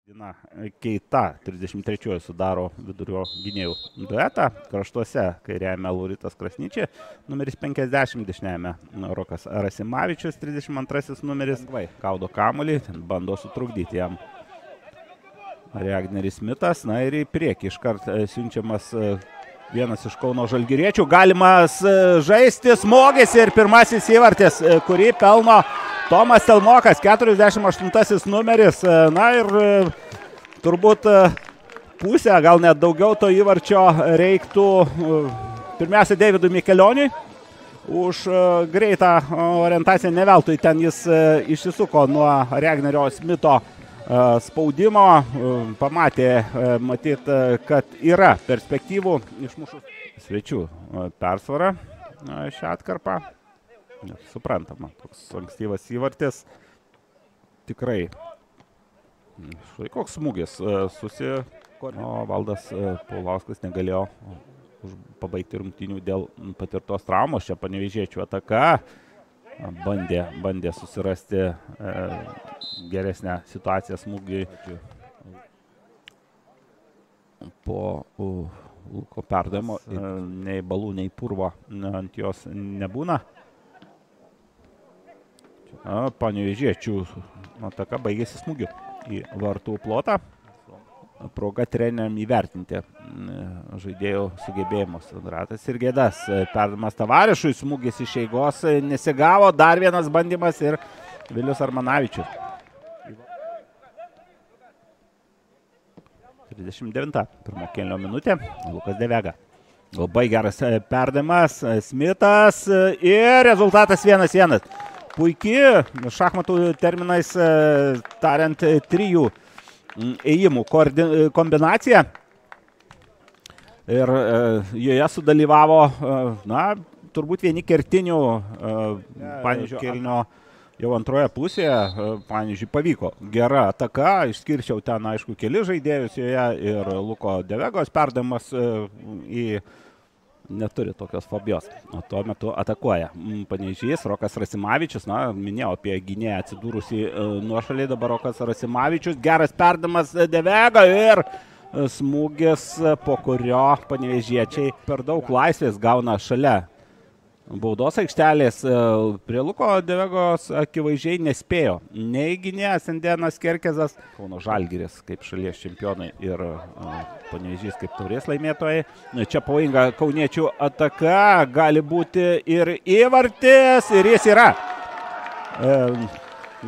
Dina Keita 33 sudaro vidurio gynėjų duetą. Kraštuose kairiajame Lauritas Krasnyčiai, numeris 50, dešiniajame Rokas Rasimavičius, 32 numeris. Kaudo kamuolį, bando sutrukdyti jam Regneris Mitas. Na ir į priekį iškart siunčiamas vienas iš Kauno žalgiriečių. Galimas žaisti, smogis ir pirmasis įvartis, kurį pelno Tomas Telmokas, 48 numeris. Na ir turbūt pusę, gal net daugiau to įvarčio reiktų pirmiausia Deividui Mikelioniui už greitą orientaciją. Ne veltui ten jis išsisuko nuo Regnerio Smito spaudimo. Pamatė, matyt, kad yra perspektyvų išmušus svečių persvarą šią atkarpą. Suprantama, toks ankstyvas įvartis. Tikrai. Štai koks smūgis. O Valdas Paulauskas negalėjo pabaigti rungtynių dėl patirtos traumos. Čia panevėžiečių ataka. Bandė susirasti geresnę situaciją smūgiui. Po Luko perdavimo nei balų, nei purvo ant jos nebūna. Panevėžiečių ataka baigėsi smūgiu į vartų plotą. Proga treneriam įvertinti žaidėjų sugebėjimus. Ratas ir Gėdas. Perdavimas Tavarišui, smūgis iš eigos nesigavo. Dar vienas bandymas ir Vilius Armanavičius. 39. Pirmo kėlinio minutė. Lukas Devega. Labai geras perdavimas. Smitas ir rezultatas 1-1. Puikiai, šachmatų terminais tariant, 3 ėjimų kombinacija. Ir joje sudalyvavo, na, turbūt vieni kertinių Panevėžio kėlinio jau antroje pusėje. Panevėžiui pavyko gera ataka, išskirčiau ten, aišku, keli žaidėjus joje ir Luko Devegos perdavimas į neturi tokios fobijos, o tuo metu atakuoja Panevėžys. Rokas Rasimavičius, na, minėjau apie gynėją atsidūrusį nuošaliai, dabar Rokas Rasimavičius, geras perdavimas Devega ir smūgis, po kurio panevėžiečiai per daug laisvės gauna šalia baudos aikštelės. Prie Luko Devegos akivaizdžiai nespėjo nei gynėjas Endenas Kerkezas, Kauno Žalgiris kaip šalies čempionai ir Panevėžys kaip taurės laimėtojai. Čia pavojinga kauniečių ataka, gali būti ir įvartis, ir jis yra.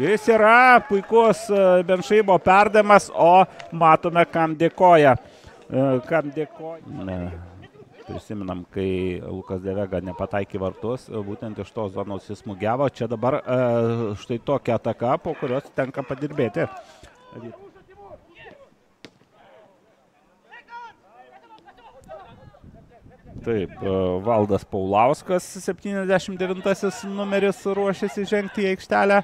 Jis yra puikus Benšaibo perdavimas, o matome, kam dėkoja. Kam dėkoja. Prisiminam, kai Lukas Devega nepataikė vartus, būtent iš tos zonos jis smūgiavo. Čia dabar štai tokia ataka, po kurios tenka padirbėti. Taip, Valdas Paulauskas, 79 numeris, ruošiasi žengti į aikštelę.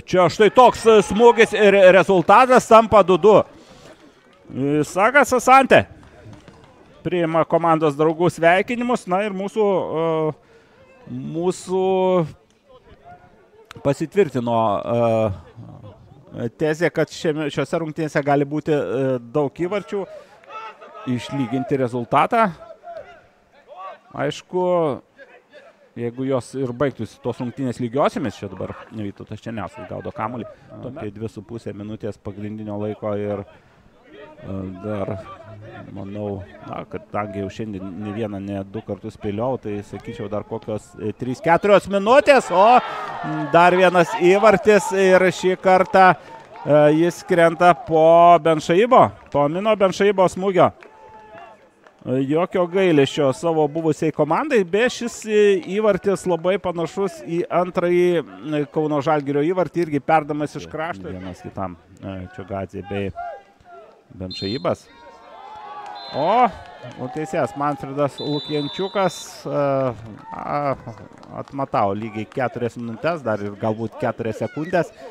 Čia štai toks smūgis ir rezultatas tampa 2-2. Sagas Asante priima komandos draugų sveikinimus. Na ir mūsų pasitvirtino tezė, kad šiose rungtynėse gali būti daug įvarčių, išlyginti rezultatą. Aišku, jeigu jos ir baigtųsi tos rungtynės lygiosiamis, čia dabar Vytautas Černiauskas gaudo kamuolį. Apie 2,5 minutės pagrindinio laiko ir dar, manau, na, kad tangiai jau šiandien ne vieną, ne 2 kartus spėliau, tai sakyčiau dar kokios 3-4 minutės, o dar vienas įvartis ir šį kartą jis krenta po Benšaibo, po Mino Benšaibo smūgio. Jokio gailesčio savo buvusiai komandai, be šis įvartis labai panašus į antrąjį Kauno Žalgirio įvartį, irgi perdamas iš krašto. Vienas kitam Čiogadzė bei Benšaibas. O teisėjas Manfredas Lukiančiukas atmatavo lygiai 4 minutės, dar ir galbūt 4 sekundės.